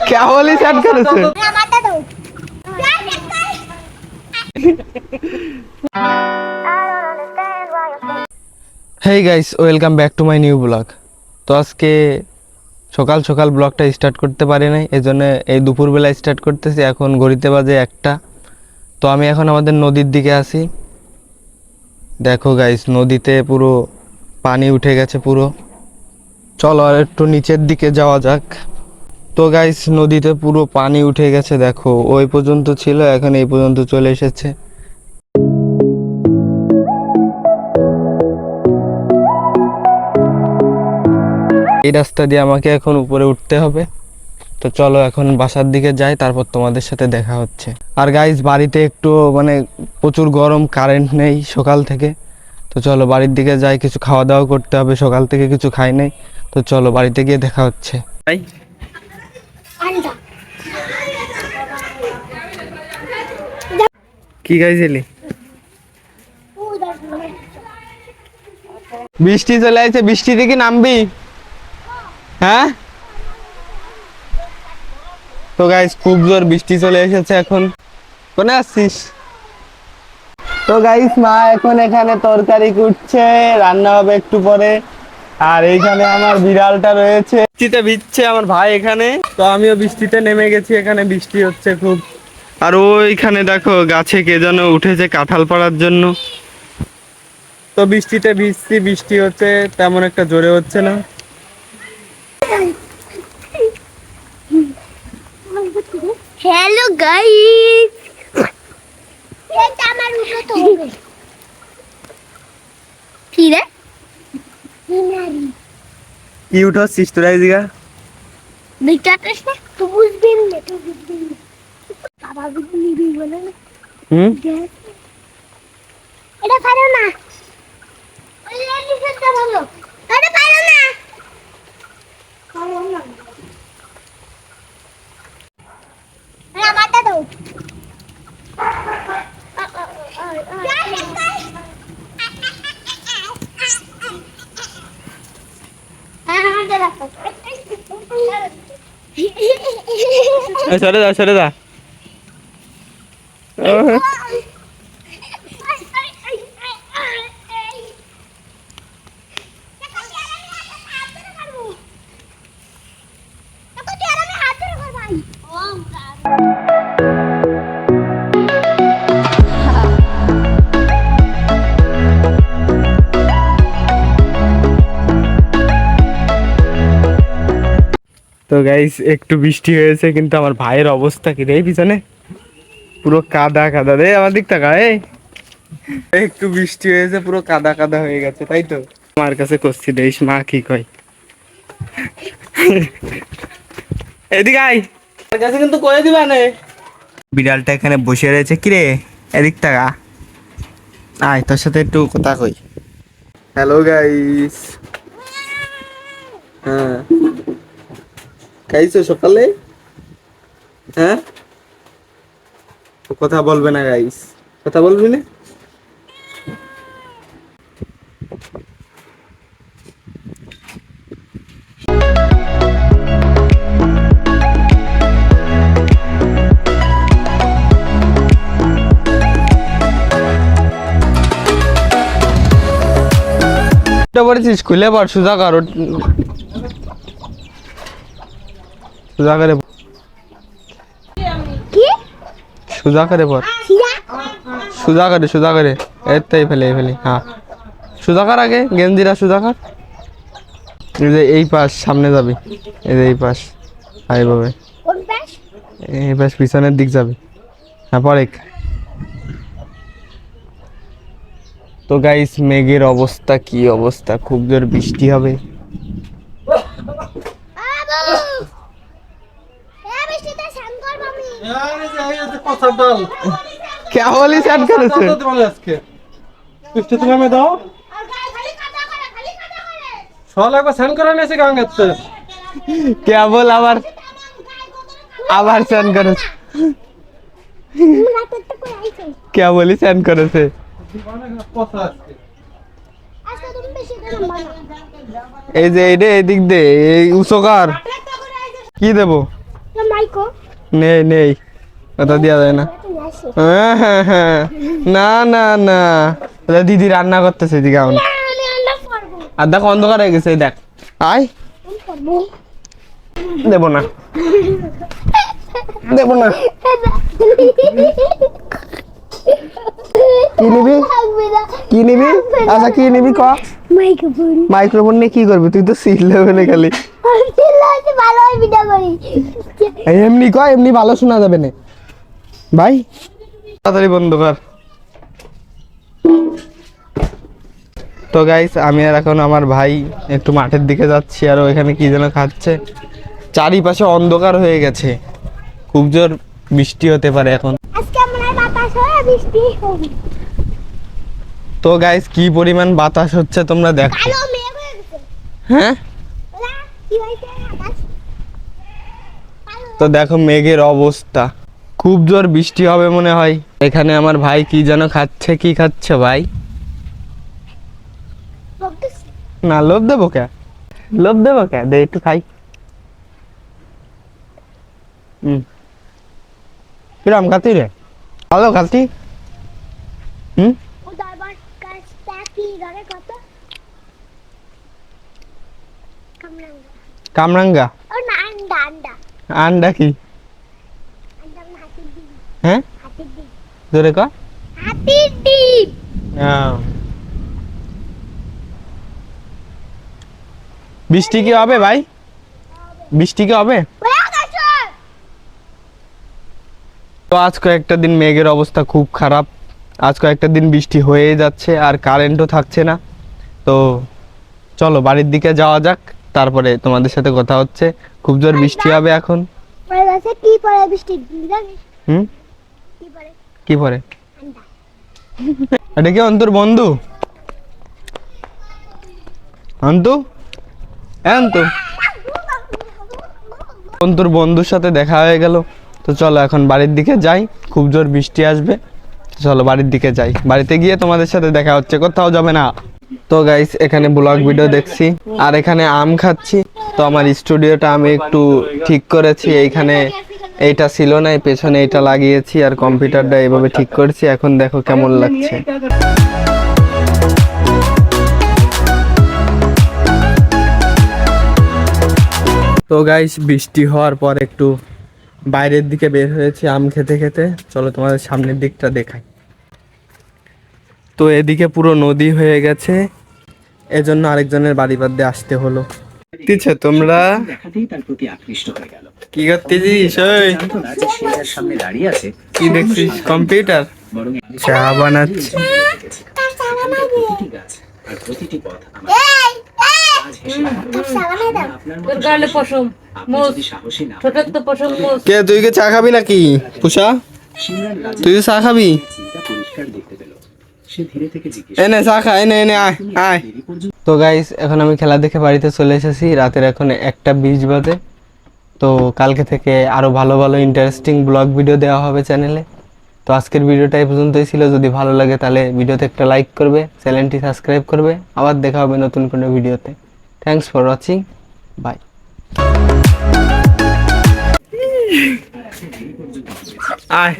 কেবলই স্যান্ড করেছে। Hey guys, welcome back to my new blog. তো আজকে সকাল সকাল ব্লগটা স্টার্ট করতে পারি নাই, এই জন্য এই দুপুরবেলা স্টার্ট করতেছি। এখন ঘড়িতে বাজে 1টা। তো আমি এখন আমাদের নদীর দিকে আছি। দেখো গাইস, নদীতে পুরো পানি উঠে গেছে পুরো। চলো আর একটু নিচের দিকে যাওয়া যাক। তো গাইস, নদীতে পুরো পানি উঠে গেছে, দেখো ওই পর্যন্ত ছিল, এখন এই পর্যন্ত চলে এসেছে। এই রাস্তা দিয়ে আমাকে এখন উপরে উঠতে হবে। তো চলো এখন বাসার দিকে যাই, তারপর তোমাদের সাথে দেখা হচ্ছে। আর গাইস, বাড়িতে একটু মানে প্রচুর গরম, কারেন্ট নেই সকাল থেকে। তো চলো বাড়ির দিকে যাই, কিছু খাওয়া দাওয়া করতে হবে, সকাল থেকে কিছু খাই নাই। তো চলো বাড়িতে গিয়ে দেখা হচ্ছে। কি খাইছিলি? বৃষ্টি চলে আসছে, বৃষ্টিতে কি নামবি? হ্যাঁ। তো গাইস, খুব জোর বৃষ্টি চলে এসেছে এখন। কোনে আসছিস? তো গাইস, মা এখন এখানে তরকারি কুটছে, রান্না হবে একটু পরে। আর এইখানে আমার বিড়ালটা রয়েছে, বৃষ্টিতে ভিজছে আমার ভাই এখানে। তো আমিও বৃষ্টিতে নেমে গেছি, এখানে বৃষ্টি হচ্ছে খুব। আর ওইখানে দেখো গাছে কে যেন উঠেছে কাঁঠাল পাড়ার জন্য। তো বৃষ্টিতে ভিজছি, বৃষ্টি হচ্ছে, তেমন একটা জোরে হচ্ছে না। হ্যালো গাইস, এটা আমার উঠো তো হবে কি রে মিনারি কি উঠাচ্ছিস তোরা এদিকে? দেখতেছিস না? তো বুঝবেন না, তো বুঝবেন না। বাবা বুঝবি নিবি বলে না। এটা পারো না, ওই লিখতে ভালো। এটা পারো না, পারো না। না মাথা দাও। সরে যা, সরে যা। তো গাইস, একটু বৃষ্টি হয়েছে, কিন্তু আমার ভাইয়ের অবস্থা কি রে পিছনে, পুরো কাদা কাদা রে। আমার দিক টাকা, একটু বৃষ্টি হয়েছে পুরো কাদা কাদা হয়ে গেছে, তাই তো। আমার কাছে করছি, দেশ মা কি কয়। এদিকে আয়, আমার কাছে কিন্তু কয়ে দিবা না। বিড়ালটা এখানে বসে রয়েছে, কিরে এদিক টাকা আয়, তোর সাথে একটু কথা কই। Hello guys. হ্যাঁ, খাইছো সকালে? হ্যাঁ, কথা বলবে না গাইস, কথা বলবি না। পড়েছিস, খুলে পড়, সোজা কর, সোজা করে, কি সোজা করে পড়, সোজা করে, সোজা করে। এটাই ফেলে ফেলি, হ্যাঁ সোজা কর, আগে গেঞ্জিরা সোজা কর। এই যে এই পাশ সামনে যাবি, এই যে এই পাশ, এইভাবে কোন পাশ? এই পাশ পিছনের দিক যাবি। হ্যাঁ পরে। তো গাইস, মেঘের অবস্থা কি অবস্থা, খুব জোর বৃষ্টি হবে। কেবলই স্যান্ড করেছে। কেবল আবার আবার স্যান্ড করেছে, কেবলই স্যান্ড করেছে। আজকে তুমি বেশি নাম্বার না এই যে এইটা এদিক দে, এই উচকার কি দেবো? মাইকো নেই নেই, ওটা দেওয়া যায় না। হ্যাঁ হ্যাঁ হ্যাঁ, না না না, ওটা দিদি রান্না করতেছে এদিকে এখন। আর দেখ অন্ধকার হয়ে গেছে, এই দেখ। আয়, দেবো না, দেবো না। কি নিবি, কি নিবি? আচ্ছা কি নিবি ক? মাইক্রোফোন মাইক্রোফোন নিয়ে কি করবি? তুই তো সিল বলে খালি ভালো ভিডিও করি এমনি ক, এমনি ভালো শোনা যাবে না ভাই। তাড়াতাড়ি বন্ধ কর। তো গাইস, আমি আর এখন আমার ভাই একটু মাঠের দিকে যাচ্ছি, আর ওইখানে কি যেন খাচ্ছে। চারিপাশে অন্ধকার হয়ে গেছে, খুব জোর বৃষ্টি হতে পারে এখন। আজকে আমরা বাতাস হয়ে বৃষ্টি হবে তো গাইস, কি পরিমাণ বাতাস হচ্ছে তোমরা দেখো। কালো মেঘ হয়ে গেছে হ্যাঁ, ওরা কি হইছে আকাশ তো দেখো মেঘের অবস্থা, খুব জোর বৃষ্টি হবে মনে হয়। এখানে আমার ভাই কি যেন খাচ্ছে। কি খাচ্ছে ভাই? বকতেছে না, লোভ দেবো কে, লোভ দেবো কে, দে একটু খাই। কিরম খাতি রে? ভালো খাতি। ও দরবার কাজটা কি ধরে কত কামরাঙ্গা কামরাঙ্গা? ও না আন্ডা আন্ডা আন্ডা কি? আন্ডা মানে হাতির ডিম হ্যাঁ, হাতির ডিম জোরে ক। হাতির ডিম বৃষ্টি কি হবে ভাই? বৃষ্টি কি হবে? ওয়া গাছ তো আজ কয়েকটা দিন মেঘের অবস্থা খুব খারাপ। আজ কয়েকটা দিন বৃষ্টি হয়েই যাচ্ছে, আর কারেন্টও থাকছে না। তো চলো বাড়ির দিকে যাওয়া যাক, তারপরে তোমাদের সাথে কথা হচ্ছে। খুব জোর বৃষ্টি হবে এখন। পরে গাছে কি পরে বৃষ্টি জানিস হুম, কি পরে কি পরে? আন্ডা এটা কি অন্তর বন্ধু? অন্তু, অন্তু, অন্তর বন্ধুর সাথে দেখা হয়ে গেল। তো চলো এখন বাড়ির দিকে যাই, খুব জোর বৃষ্টি আসবে। চলো বাড়ির দিকে যাই, বাড়িতে গিয়ে তোমাদের সাথে দেখা হচ্ছে, কোথাও যাবে না। তো গাইস, এখানে ব্লগ ভিডিও দেখছি আর এখানে আম খাচ্ছি। তো আমার স্টুডিওটা আমি একটু ঠিক করেছি, এইখানে এইটা ছিল না, এই পেছনে এইটা লাগিয়েছি, আর কম্পিউটারটা এইভাবে ঠিক করেছি। এখন দেখো কেমন লাগছে। তো গাইস, বৃষ্টি হওয়ার পর একটু বাইরের দিকে বের হয়েছি আম খেতে খেতে। চলো তোমাদের সামনের দিকটা দেখাই। তো এদিকে পুরো নদী হয়ে গেছে, এজন্য আরেকজনের বাড়ি বাদ দিয়ে আসতে হলো। দেখতেছো তোমরা দেখাতেই তার প্রতি আকৃষ্ট হয়ে গেল। কি করতেছিস? ওই জানতো না যে সে তার সামনে দাঁড়িয়ে আছে। কি দেখছিস? কম্পিউটার বরং চা বানাচ্ছে। প্রতিটি গাছ আর প্রতিটি পথ আমার আজ হেসে আপনার মতো গালে পশম আপনি যদি সাহসী না ছোট তো পশম মোষ কে, তুই কি চা খাবি নাকি পুষা? সিমরান রাজা তুই চা খাবি? চিন্তা পরিষ্কার দেখতে পেল। সে ধীরে থেকে জিজ্ঞেস এনে চা খা, এনে এনে আয় আয়। দেরি পর্যন্ত তো গাইস, এখন আমি খেলা দেখে বাড়িতে চলে এসেছি। রাতের এখন 1:20 বাজে। তো কালকে থেকে আরো ভালো ভালো ইন্টারেস্টিং ব্লগ ভিডিও দেওয়া হবে চ্যানেলে। তো আজকের ভিডিওটা এই পর্যন্তই ছিল। যদি ভালো লাগে তাহলে ভিডিওতে একটা লাইক করবে, চ্যানেলটি সাবস্ক্রাইব করবে। আবার দেখা হবে নতুন কোনো ভিডিওতে। Thanks for watching, bye. আয়।